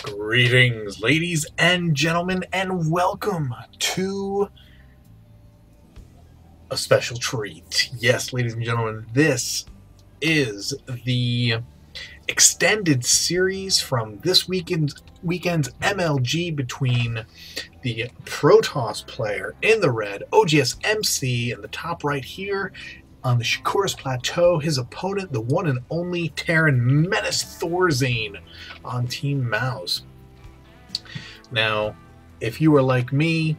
Greetings, ladies and gentlemen, and welcome to a special treat. Yes, ladies and gentlemen, this is the extended series from this weekend's MLG between the Protoss player in the red, oGsMC, in the top right here on the Shakuras Plateau, his opponent, the one and only Terran Menace Thorzain on Team Mouz. Now, if you are like me,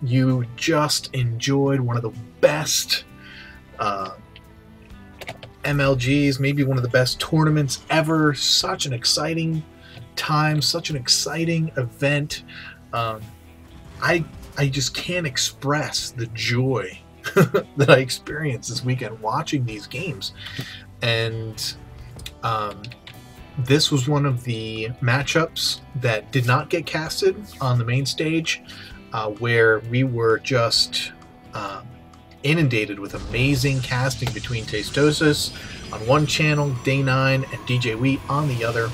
you just enjoyed one of the best MLGs, maybe one of the best tournaments ever. Such an exciting time, such an exciting event. I just can't express the joy that I experienced this weekend watching these games. And this was one of the matchups that did not get casted on the main stage, where we were just inundated with amazing casting between Tastosis on one channel, Day9, and DJ Wheat on the other.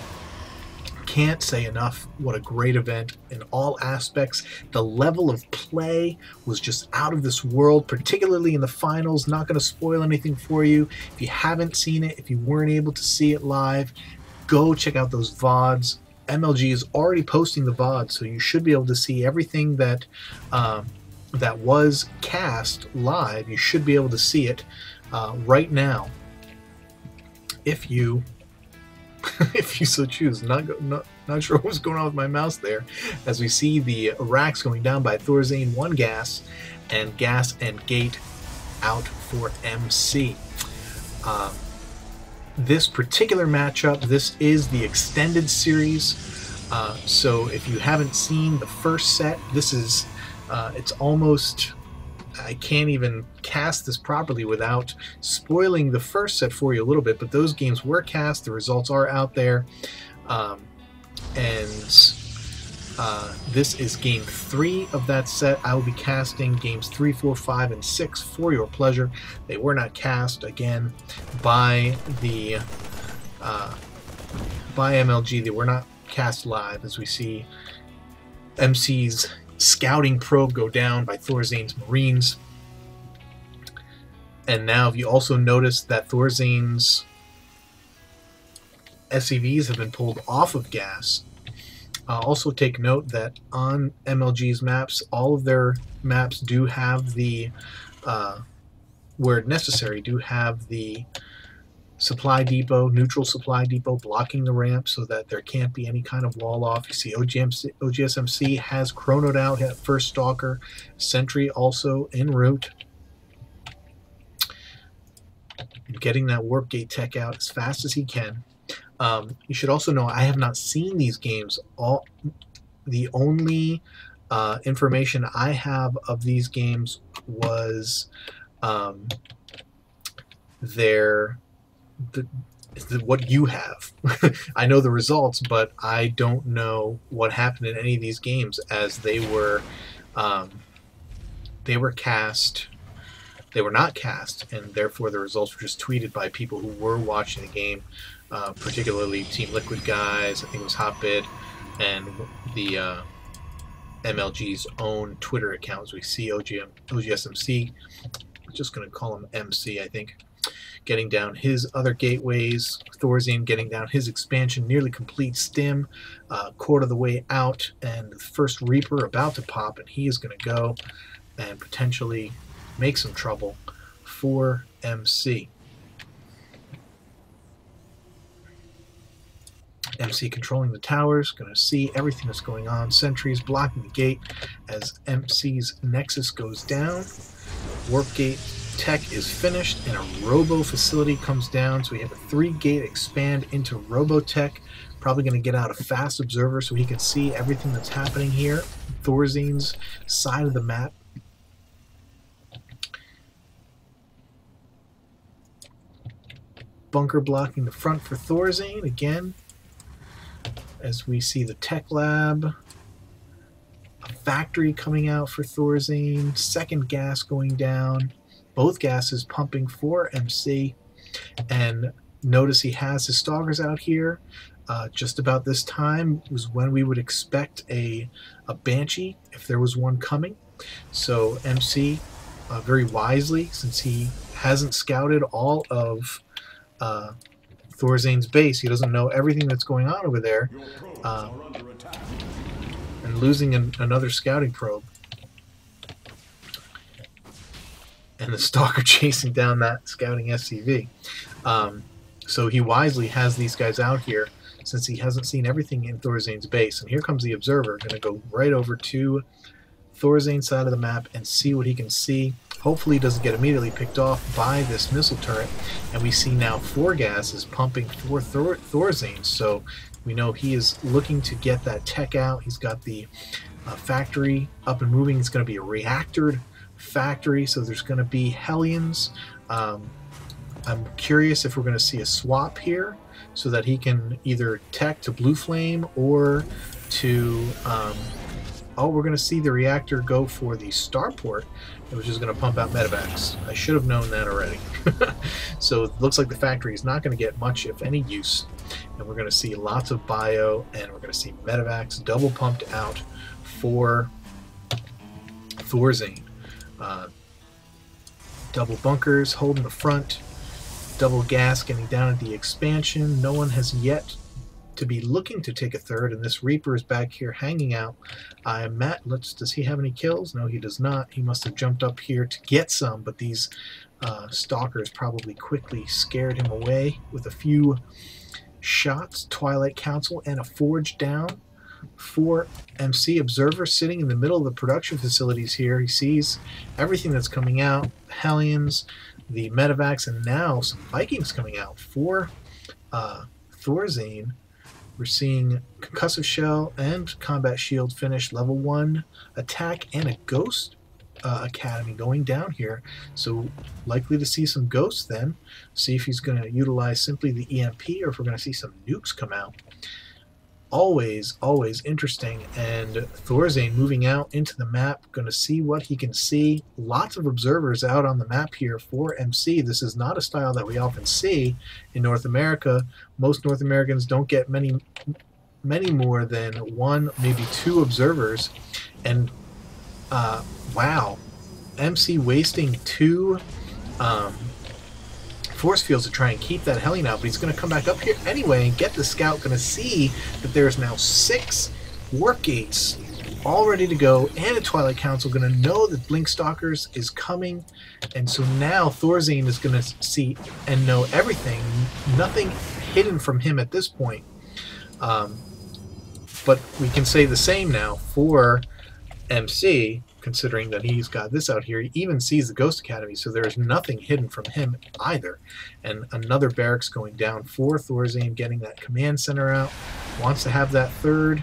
Can't say enough what a great event in all aspects. The level of play was just out of this world, particularly in the finals. Not going to spoil anything for you. If you haven't seen it, if you weren't able to see it live, go check out those VODs. MLG is already posting the VODs, so you should be able to see everything that that was cast live. You should be able to see it right now if you if you so choose. Not sure what's going on with my mouse there, as we see the racks going down by Thorzain, one gas and gate out for MC. This particular matchup, this is the extended series, so if you haven't seen the first set, this is it's almost, I can't even cast this properly without spoiling the first set for you a little bit, but those games were cast, the results are out there, and this is game 3 of that set. I will be casting games 3, 4, 5, and 6 for your pleasure. They were not cast, again, by the by MLG. They were not cast live, as we see MC's scouting probe go down by Thorzain's Marines. And now, if you also notice that Thorzain's SCVs have been pulled off of gas, also take note that on MLG's maps, all of their maps do have the, where necessary, do have the supply depot, neutral supply depot, blocking the ramp so that there can't be any kind of wall off. You see oGsMC has chronoed out at first Stalker, Sentry also en route, getting that warp gate tech out as fast as he can. You should also know I have not seen these games. The only information I have of these games was what you have. I know the results, but I don't know what happened in any of these games, as they were cast. They were not cast, and therefore the results were just tweeted by people who were watching the game, particularly Team Liquid guys. I think it was Hotbit, and the MLG's own Twitter accounts. We see oGsMC, I'm just going to call him MC, I think, getting down his other gateways. Thorzain getting down his expansion, nearly complete stim, quarter of the way out, and the first Reaper about to pop, and he is going to go and potentially make some trouble for MC. MC controlling the towers, going to see everything that's going on. Sentries blocking the gate as MC's Nexus goes down. Warp gate tech is finished, and a Robo facility comes down, so we have a 3-gate expand into Robotech. Probably going to get out a fast observer so he can see everything that's happening here. Thorzain's side of the map. Bunker blocking the front for Thorzain again, as we see the tech lab. A factory coming out for Thorzain. Second gas going down. Both gases pumping for MC. And notice he has his stalkers out here. just about this time was when we would expect a Banshee, if there was one coming. So MC, very wisely, since he hasn't scouted all of Thorzain's base, he doesn't know everything that's going on over there, and losing another scouting probe. And the Stalker chasing down that scouting SCV. So he wisely has these guys out here, since he hasn't seen everything in Thorzain's base. And here comes the Observer, going to go right over to Thorzain's side of the map and see what he can see. Hopefully he doesn't get immediately picked off by this missile turret. And we see now 4-gas is pumping for Thorzain, so we know he is looking to get that tech out. He's got the factory up and moving. It's going to be a reactored factory, so there's going to be Hellions. I'm curious if we're going to see a swap here, so that he can either tech to Blue Flame or to oh, we're going to see the reactor go for the starport, which is going to pump out medevacs. I should have known that already. So it looks like the factory is not going to get much, if any, use, and we're going to see lots of bio, and we're going to see medevacs double pumped out for Thorzain. Double bunkers holding the front, double gas getting down at the expansion. No one has yet to be looking to take a third, and this Reaper is back here hanging out. Matt, does he have any kills? No, he does not. He must have jumped up here to get some, but these Stalkers probably quickly scared him away with a few shots. Twilight Council and a Forge down for MC. Observer sitting in the middle of the production facilities here. He sees everything that's coming out. Hellions, the medevacs, and now some Vikings coming out for Thorzain. We're seeing Concussive Shell and Combat Shield finish, level 1 attack, and a Ghost Academy going down here. So likely to see some Ghosts then. See if he's going to utilize simply the EMP, or if we're going to see some nukes come out. Always interesting, and Thorzain moving out into the map, going to see what he can see. Lots of observers out on the map here for MC. This is not a style that we often see in North America. Most North Americans don't get many more than 1, maybe 2 observers, and wow, MC wasting 2 force fields to try and keep that Hellion out, but he's going to come back up here anyway and get the scout. Going to see that there's now 6 warp gates all ready to go, and a Twilight Council. Going to know that Blink Stalkers is coming, and so now Thorzain is going to see and know everything. Nothing hidden from him at this point. But we can say the same now for MC, considering that he's got this out here. He even sees the Ghost Academy, so there's nothing hidden from him either. And another barracks going down for Thorzain, getting that command center out. Wants to have that 3rd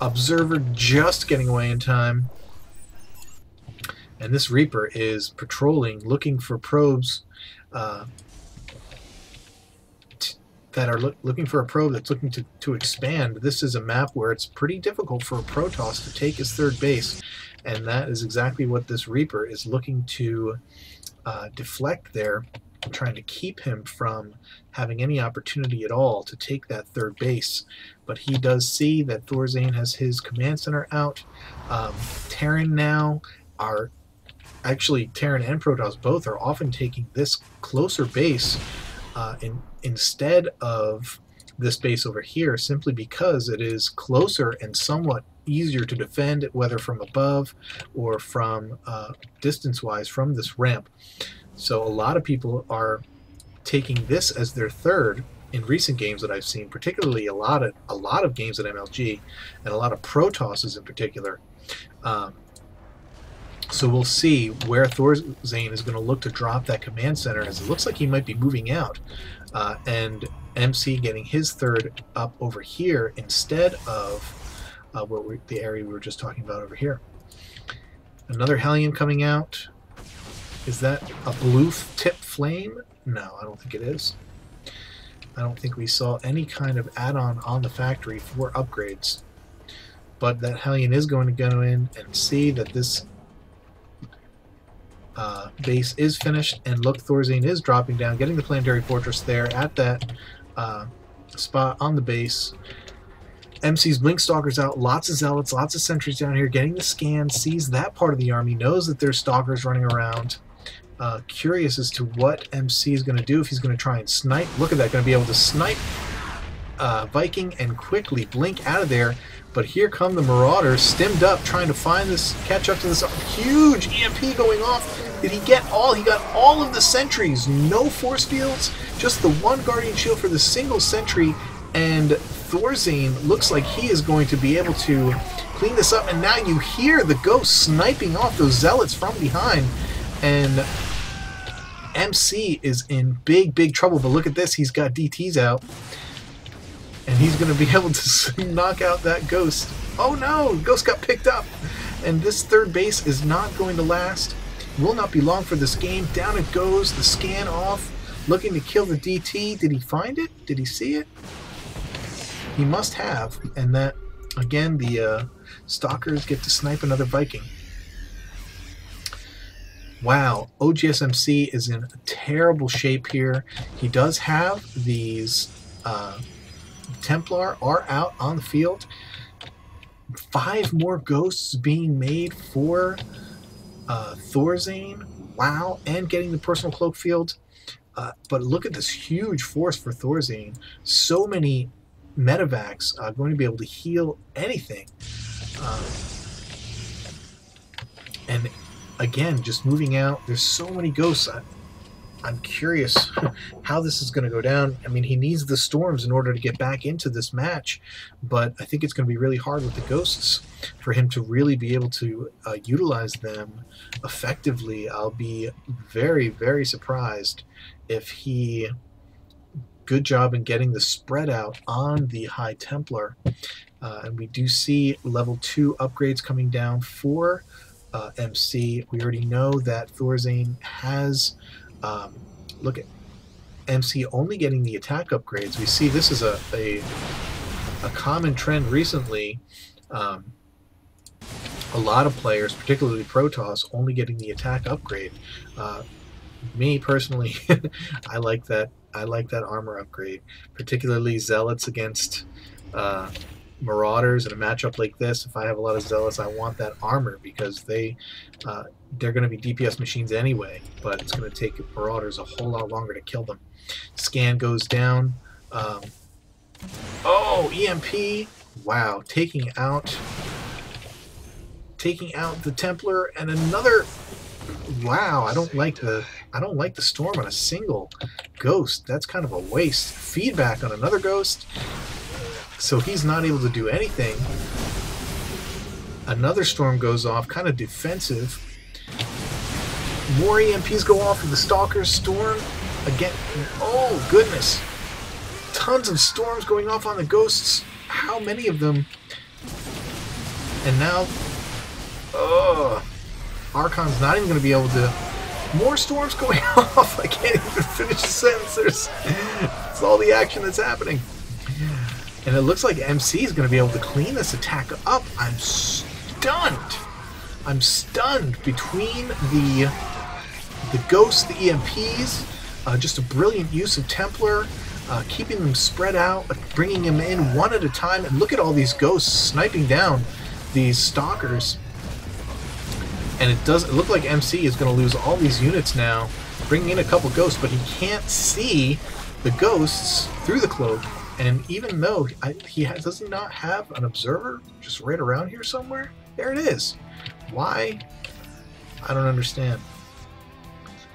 observer just getting away in time. And this Reaper is patrolling, looking for probes that are looking for a probe that's looking to expand. This is a map where it's pretty difficult for a Protoss to take his 3rd base, and that is exactly what this Reaper is looking to deflect there, trying to keep him from having any opportunity at all to take that 3rd base. But he does see that Thorzain has his command center out. Terran now are actually, Terran and Protoss both are often taking this closer base instead of this base over here, simply because it is closer and somewhat easier to defend, whether from above or from distance-wise from this ramp. So a lot of people are taking this as their 3rd in recent games that I've seen, particularly a lot of games at MLG, and a lot of Protosses in particular. So we'll see where Thorzain is going to look to drop that command center, as it looks like he might be moving out, and MC getting his 3rd up over here instead of the area we were just talking about over here. Another Hellion coming out. Is that a blue tip flame? No, I don't think it is. I don't think we saw any kind of add-on on the factory for upgrades. But that Hellion is going to go in and see that this base is finished, and look, Thorzain is dropping down, getting the planetary fortress there at that spot on the base. MC's Blinkstalker's out, lots of Zealots, lots of sentries down here, getting the scan, sees that part of the army, knows that there's Stalkers running around. Curious as to what MC is going to do, if he's going to try and snipe. Look at that, going to be able to snipe Viking and quickly blink out of there. But here come the Marauders, stemmed up, trying to find this, catch up to this huge EMP going off. Did he get all? He got all of the sentries, no force fields, just the one Guardian Shield for the single sentry, and Thorzain looks like he is going to be able to clean this up, and now you hear the Ghost sniping off those Zealots from behind, and MC is in big trouble. But look at this, he's got DTs out, and he's going to be able to knock out that Ghost. Oh no, Ghost got picked up, and this third base is not going to last. Will not be long for this game. Down it goes, the scan off, looking to kill the DT. Did he find it? Did he see it? He must have, and that, again, the Stalkers get to snipe another Viking. Wow, oGsMC is in terrible shape here. He does have these Templar are out on the field. 5 more Ghosts being made for Thorzain. Wow, and getting the personal cloak field. But look at this huge force for Thorzain. So many medevacs going to be able to heal anything. And again, just moving out. There's so many Ghosts. I'm curious how this is going to go down. I mean, he needs the Storms in order to get back into this match, but I think it's going to be really hard with the Ghosts for him to really be able to utilize them effectively. I'll be very surprised if he... Good job in getting the spread out on the High Templar. And we do see level 2 upgrades coming down for MC. We already know that Thorzain has... look at MC only getting the attack upgrades. We see this is a common trend recently. A lot of players, particularly Protoss, only getting the attack upgrade. Me personally, I like that armor upgrade, particularly Zealots against Marauders in a matchup like this. If I have a lot of Zealots, I want that armor because they're going to be DPS machines anyway, but it's going to take Marauders a whole lot longer to kill them. Scan goes down. Oh, EMP! Wow, taking out the Templar, and another. Wow, I don't like the Storm on a single Ghost. That's kind of a waste. Feedback on another Ghost, so he's not able to do anything. Another Storm goes off, kind of defensive. More EMPs go off of the Stalker's Storm. Again, oh goodness. Tons of Storms going off on the Ghosts. How many of them? And now, Archon's not even going to be able to... More Storms going off. I can't even finish the sentence. It's all the action that's happening. And it looks like MC is going to be able to clean this attack up. I'm stunned. I'm stunned between the Ghosts, the EMPs, just a brilliant use of Templar, keeping them spread out, bringing them in one at a time. And look at all these Ghosts sniping down these Stalkers. And it look like MC is going to lose all these units now, bringing in a couple Ghosts, but he can't see the Ghosts through the cloak. And even though does he not have an observer just right around here somewhere? There it is. Why? I don't understand.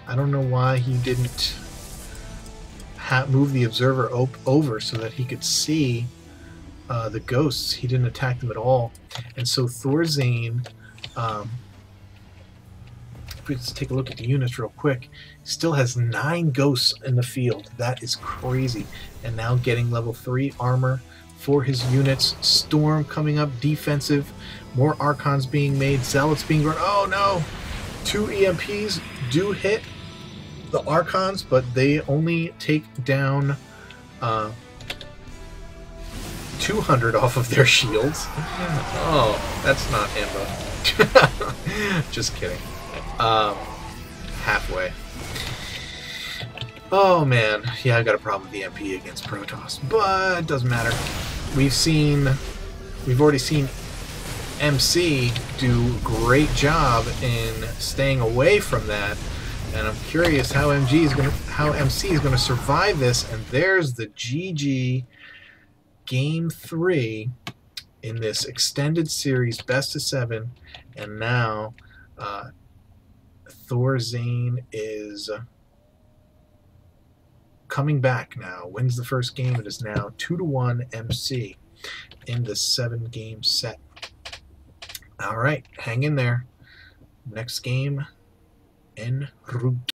I don't know why he didn't move the observer over so that he could see the Ghosts. He didn't attack them at all. And so Thorzain... let's take a look at the units real quick. Still has 9 Ghosts in the field. That is crazy. And now getting level 3 armor for his units. Storm coming up, defensive. More Archons being made. Zealots being run. Oh no! 2 EMPs do hit the Archons, but they only take down 200 off of their shields. Oh, that's not Imba. Just kidding. Halfway. Oh man, yeah, I got a problem with the MP against Protoss, but it doesn't matter. We've already seen MC do a great job in staying away from that, and I'm curious how MC is gonna survive this. And there's the GG Game 3 in this extended series, best of 7, and now Thorzain is coming back now. Wins the first game. It is now 2-1 MC in the 7-game set. All right, hang in there. Next game, en route.